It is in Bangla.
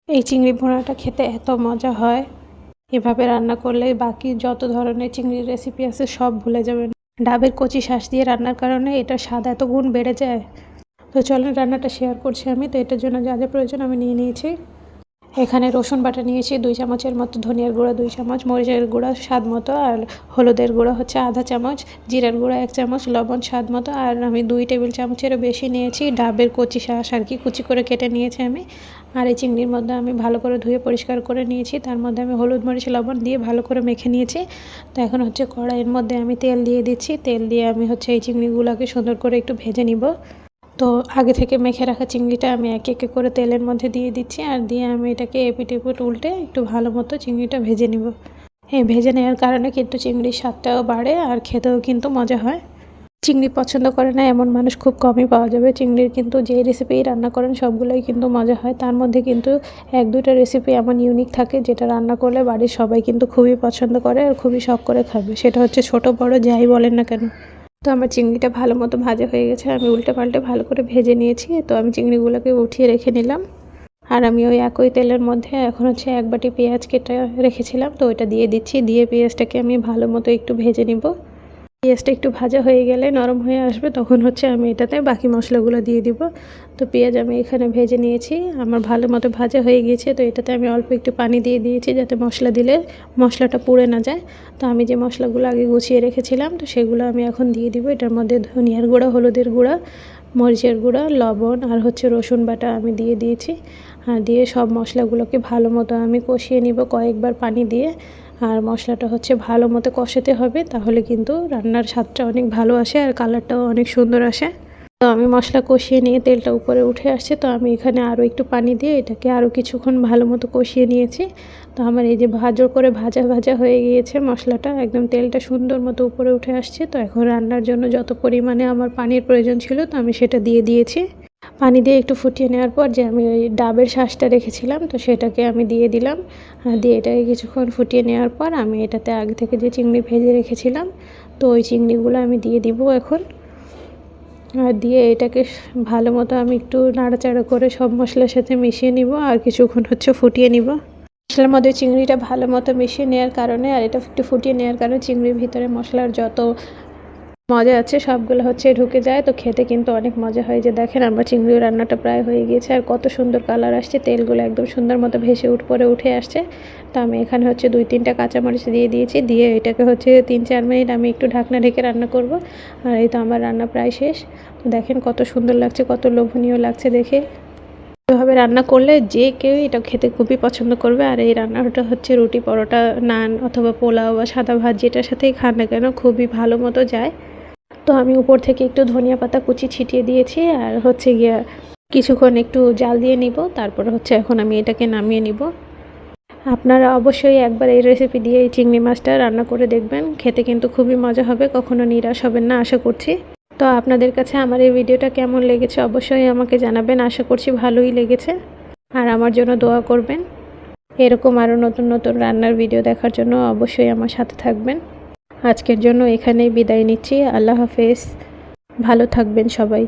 এই চিংড়ি ভুনাটা খেতে এত মজা হয়, এভাবে রান্না করলে বাকি যত ধরনের চিংড়ির রেসিপি আছে সব ভুলে যাবেন। ডাবের কচি শাঁস দিয়ে রান্নার কারণে এটার স্বাদ এত গুণ বেড়ে যায়। তো চলেন রান্নাটা শেয়ার করছি আমি। তো এটার জন্য যা যা প্রয়োজন আমি নিয়ে নিয়েছি। এখানে রসুন বাটা নিয়েছি 2 চামচের মতো, ধনিয়ার গুঁড়া 2 চামচ, মরিচের গুঁড়া স্বাদ মতো, আর হলুদের গুঁড়া হচ্ছে আধা চামচ, জিরার গুঁড়া 1 চামচ, লবণ স্বাদ মতো, আর আমি 2 টেবিল চামচেরও বেশি নিয়েছি ডাবের কচি শাঁস আর কি, কুচি করে কেটে নিয়েছি আমি। আর এই চিংড়ির মধ্যে আমি ভালো করে ধুয়ে পরিষ্কার করে নিয়েছি, তার মধ্যে আমি হলুদ মরিচ লবণ দিয়ে ভালো করে মেখে নিয়েছি। তো এখন হচ্ছে কড়াইয়ের মধ্যে আমি তেল দিয়ে দিচ্ছি। তেল দিয়ে আমি হচ্ছে এই চিংড়িগুলোকে সুন্দর করে একটু ভেজে নিব। তো আগে থেকে মেখে রাখা চিংড়িটা আমি একে একে করে তেলের মধ্যে দিয়ে দিচ্ছি, আর দিয়ে আমি এটাকে এপিট এপিট উল্টে একটু ভালো মতো চিংড়িটা ভেজে নিব। এই ভেজে নেওয়ার কারণে কিন্তু চিংড়ির স্বাদটাও বাড়ে আর খেতেও কিন্তু মজা হয়। চিংড়ি পছন্দ করে না এমন মানুষ খুব কমই পাওয়া যাবে। চিংড়ির কিন্তু যেই রেসিপি রান্না করেন সবগুলোই কিন্তু মজা হয়। তার মধ্যে কিন্তু 1-2টা রেসিপি এমন ইউনিক থাকে যেটা রান্না করলে বাড়ির সবাই কিন্তু খুবই পছন্দ করে আর খুবই শখ করে খাবে। সেটা হচ্ছে ছোট বড় যাই বলেন না কেন। তো আমার চিংড়িটা ভালো মতো ভাজা হয়ে গেছে, আমি উল্টে পাল্টে ভালো করে ভেজে নিয়েছি। তো আমি চিংড়িগুলোকে উঠিয়ে রেখে নিলাম। আর আমি ওই একই তেলের মধ্যে এখন হচ্ছে 1 বাটি পেঁয়াজ কেটে রেখেছিলাম, তো ওইটা দিয়ে দিচ্ছি। দিয়ে পেঁয়াজটাকে আমি ভালো মতো একটু ভেজে নিব। পেঁয়াজটা একটু ভাজা হয়ে গেলে নরম হয়ে আসবে, তখন হচ্ছে আমি এটাতে বাকি মশলাগুলো দিয়ে দিব। তো পেঁয়াজ আমি এখানে ভেজে নিয়েছি, আমার ভালো মতো ভাজা হয়ে গিয়েছে। তো এটাতে আমি অল্প একটু পানি দিয়ে দিয়েছি যাতে মশলা দিলে মশলাটা পুড়ে না যায়। তো আমি যে মশলাগুলো আগে গুছিয়ে রেখেছিলাম তো সেগুলো আমি এখন দিয়ে দিব। এটার মধ্যে ধনিয়ার গুঁড়া, হলুদের গুঁড়া, মরিচের গুঁড়া, লবণ আর হচ্ছে রসুন বাটা আমি দিয়ে দিয়েছি। আর দিয়ে সব মশলাগুলোকে ভালো মতো আমি কষিয়ে নিব কয়েকবার পানি দিয়ে। আর মশলাটা হচ্ছে ভালো মতো কষাতে হবে, তাহলে কিন্তু রান্নার স্বাদটা অনেক ভালো আসে আর কালারটাও অনেক সুন্দর আসে। তো আমি মশলা কষিয়ে নিয়ে তেলটা উপরে উঠে আসছে, তো আমি এখানে আরও একটু পানি দিয়ে এটাকে আরও কিছুক্ষণ ভালো মতো কষিয়ে নিয়েছি। তো আমার এই যে ভাজা করে ভাজা ভাজা হয়ে গিয়েছে মশলাটা, একদম তেলটা সুন্দর মতো উপরে উঠে আসছে। তো এখন রান্নার জন্য যত পরিমাণে আমার পানির প্রয়োজন ছিল তো আমি সেটা দিয়ে দিয়েছি। পানি দিয়ে একটু ফুটিয়ে নেওয়ার পর যে আমি ওই ডাবের শাঁসটা রেখেছিলাম তো সেটাকে আমি দিয়ে দিলাম। দিয়ে এটাকে কিছুক্ষণ ফুটিয়ে নেওয়ার পর আমি এটাতে আগে থেকে যে চিংড়ি ভেজে রেখেছিলাম তো ওই চিংড়িগুলো আমি দিয়ে দিব এখন। আর দিয়ে এটাকে ভালো মতো আমি একটু নাড়াচাড়া করে সব মশলার সাথে মিশিয়ে নিব আর কিছুক্ষণ হচ্ছে ফুটিয়ে নিব। মশলার মধ্যে চিংড়িটা ভালো মতো মিশিয়ে নেওয়ার কারণে আর এটা একটু ফুটিয়ে নেওয়ার কারণে চিংড়ির ভিতরে মশলার যত মজা আছে সবগুলো হচ্ছে ঢুকে যায়। তো খেতে কিন্তু অনেক মজা হয়। যে দেখেন আমার চিংড়ি রান্নাটা প্রায় হয়ে গিয়েছে আর কত সুন্দর কালার আসছে, তেলগুলো একদম সুন্দর মতো ভেসে পরে উঠে আসছে। তো আমি এখানে হচ্ছে 2-3টা কাঁচামরিচ দিয়ে দিয়েছি। দিয়ে এটাকে হচ্ছে 3-4 মিনিট আমি একটু ঢাকনা ঢেকে রান্না করব। আর এই তো আমার রান্না প্রায় শেষ। তো দেখেন কত সুন্দর লাগছে, কত লোভনীয় লাগছে দেখে। এভাবে রান্না করলে যে কেউ এটা খেতে খুবই পছন্দ করবে। আর এই রান্নাটা হচ্ছে রুটি, পরোটা, নান অথবা পোলাও বা সাদা ভাত যেটার সাথেই খান না কেন খুবই ভালো মতো যায়। তো আমি উপর থেকে একটু ধনিয়া পাতা কুচি ছিটিয়ে দিয়েছি আর হচ্ছে গিয়া কিছুক্ষণ একটু জাল দিয়ে নিব, তারপরে হচ্ছে এখন আমি এটাকে নামিয়ে নিব। আপনারা অবশ্যই একবার এই রেসিপি দিয়ে এই চিংড়ি মাছটা রান্না করে দেখবেন, খেতে কিন্তু খুবই মজা হবে, কখনো নিরাশ হবেন না আশা করছি। তো আপনাদের কাছে আমার এই ভিডিওটা কেমন লেগেছে অবশ্যই আমাকে জানাবেন, আশা করছি ভালোই লেগেছে। আর আমার জন্য দোয়া করবেন। এরকম আরও নতুন নতুন রান্নার ভিডিও দেখার জন্য অবশ্যই আমার সাথে থাকবেন। আজকের জন্য এখানেই বিদায় নিচ্ছি। আল্লাহ হাফেজ, ভালো থাকবেন সবাই।